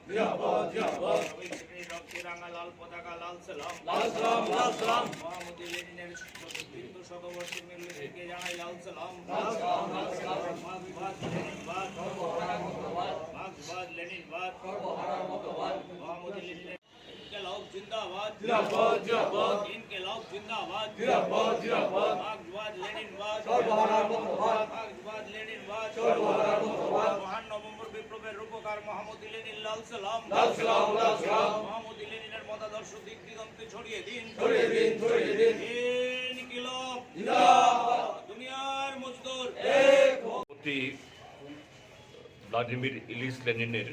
জিন্দাবাদ তিরঙ্গা লাল পতাকা লাল সালাম মোহাম্মদ লেনিনের 34 শতবর্ষী মিলকে জানাই লাল সালাম মার্ক্সবাদ লেনিনবাদ মোহাম্মদ লেনিনের ইনকিলাব জিন্দাবাদ ইনকিলাব জিন্দাবাদ মার্ক্সবাদ লেনিনবাদ মার্ক্সবাদ লেনিনবাদ মহান নভেম্বর বিপ্লবের রূপকার মোহাম্মদ লেনিন লাল সালাম মোহাম্মদ লেনিনের মতাদর্শ দিক দিগন্তে ছড়িয়ে দিন ইনকিলাব জিন্দাবাদ দুনিয়ার মজদুর ভ্লাদিমির ইলিচ লেনিনের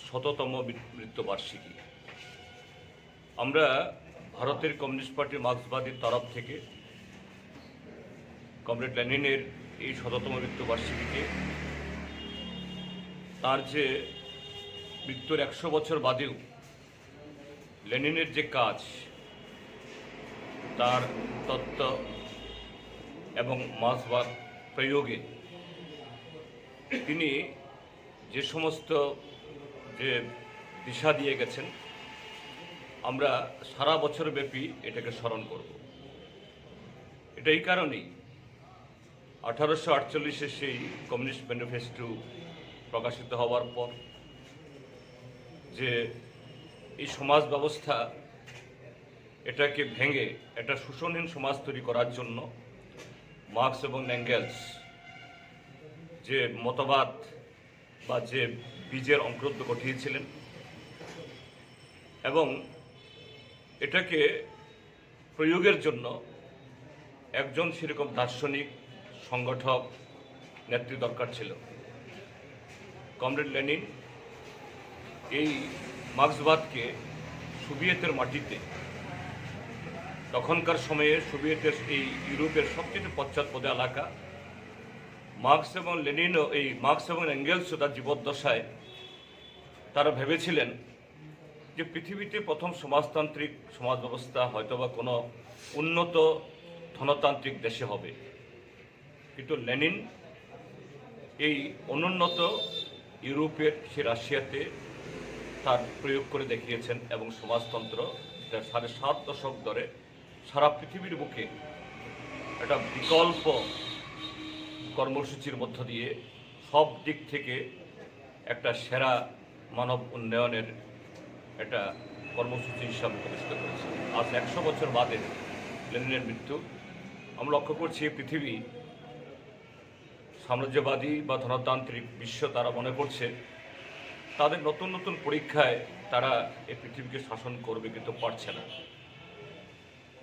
১০০তম মৃত্যুবার্ষিকী। আমরা ভারতের কমিউনিস্ট পার্টি মার্ক্সবাদীর তরফ থেকে কমরেড লেনিনের এই ১০০তম মৃত্যুবার্ষিকীকে তার যে মৃত্যুর ১০০ বছর বাদেও লেনিনের যে কাজ, তার তত্ত্ব এবং মার্ক্সবাদ প্রয়োগে তিনি যে সমস্ত যে দিশা দিয়ে গেছেন, আমরা সারা বছর ব্যাপী এটাকে স্মরণ করব। এটা এই কারণেই 1848-এ সেই কমিউনিস্ট ম্যানিফেস্টো প্রকাশিত হওয়ার পর যে এই সমাজ ব্যবস্থা এটাকে ভেঙে একটা শোষণহীন সমাজ তৈরি করার জন্য মার্কস এবং এঙ্গেলস যে মতবাদ বা যে বীজের অঙ্কুরোদ্গম ঘটিয়েছিলেন এবং এটাকে প্রয়োগের জন্য একজন সেরকম দার্শনিক সংগঠক নেত্রী দরকার ছিল। কমরেড লেনিন এই মার্ক্সবাদকে সোভিয়েতের মাটিতে, তখনকার সময়ে সোভিয়েতের এই ইউরোপের সবচেয়ে পশ্চাৎপদ এলাকা, মার্ক্স এবং লেনিনও এই মার্ক্স এবং এঙ্গেলসও তার জীবদ্দশায় তারা ভেবেছিলেন যে পৃথিবীতে প্রথম সমাজতান্ত্রিক সমাজ ব্যবস্থা হয়তোবা কোনো উন্নত ধনতান্ত্রিক দেশে হবে, কিন্তু লেনিন এই অনুন্নত ইউরোপের সে রাশিয়াতে তার প্রয়োগ করে দেখিয়েছেন এবং সমাজতন্ত্র যেটা 7.5 দশক ধরে সারা পৃথিবীর বুকে একটা বিকল্প কর্মসূচির মধ্য দিয়ে সব দিক থেকে একটা সেরা মানব উন্নয়নের একটা কর্মসূচি হিসাবে প্রতিষ্ঠিত করেছে। আজ 100 বছর বাদে লেনিনের মৃত্যু আমরা লক্ষ্য করছি পৃথিবী সাম্রাজ্যবাদী বা ধনতান্ত্রিক বিশ্ব তারা মনে করছে তাদের নতুন নতুন পরীক্ষায় তারা এই পৃথিবীকে শাসন করবে, কিন্তু পারছে না।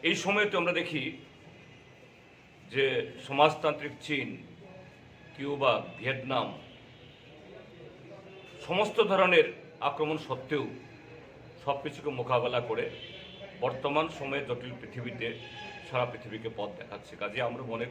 এই সময়তে আমরা দেখি যে সমাজতান্ত্রিক চীন, কিউবা, ভিয়েতনাম সমস্ত ধরনের আক্রমণ সত্ত্বেও সব কিছুকে মোকাবেলা করে বর্তমান সময়ে জটিল পৃথিবীতে সারা পৃথিবীকে পথ দেখাচ্ছে। কাজে আমরা মনে